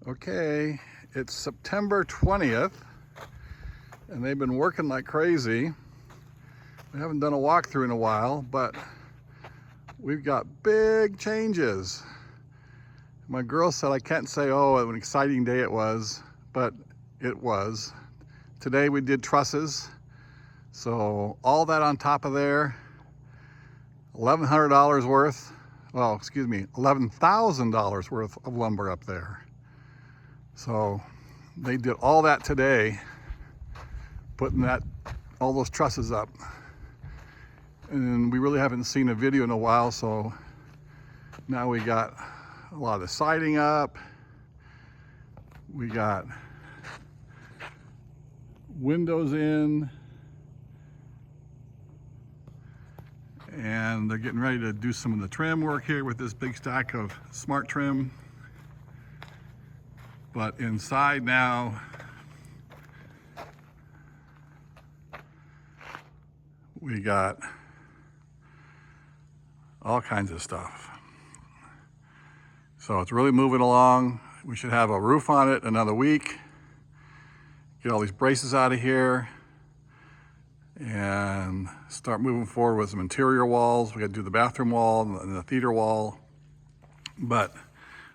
Okay, it's September 20th, and they've been working like crazy. We haven't done a walkthrough in a while, but we've got big changes. My girl said I can't say, oh, what an exciting day it was, but it was. Today we did trusses, so all that on top of there, $1,100 worth, well, excuse me, $11,000 worth of lumber up there. So they did all that today, putting all those trusses up. And we really haven't seen a video in a while, so now we got a lot of the siding up. We got windows in. And they're getting ready to do some of the trim work here with this big stack of smart trim. But inside now, we got all kinds of stuff. So it's really moving along. We should have a roof on it another week. Get all these braces out of here and start moving forward with some interior walls. We got to do the bathroom wall and the theater wall. But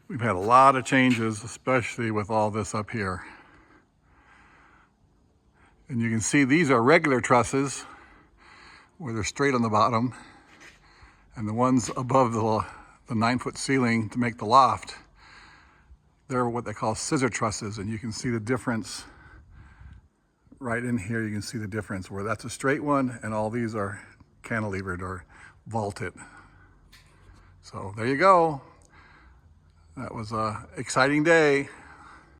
we've had a lot of changes, especially with all this up here. And you can see these are regular trusses where they're straight on the bottom. And the ones above the 9-foot ceiling to make the loft, they're what they call scissor trusses. And you can see the difference right in here. You can see the difference where that's a straight one and all these are cantilevered or vaulted. So there you go. That was an exciting day.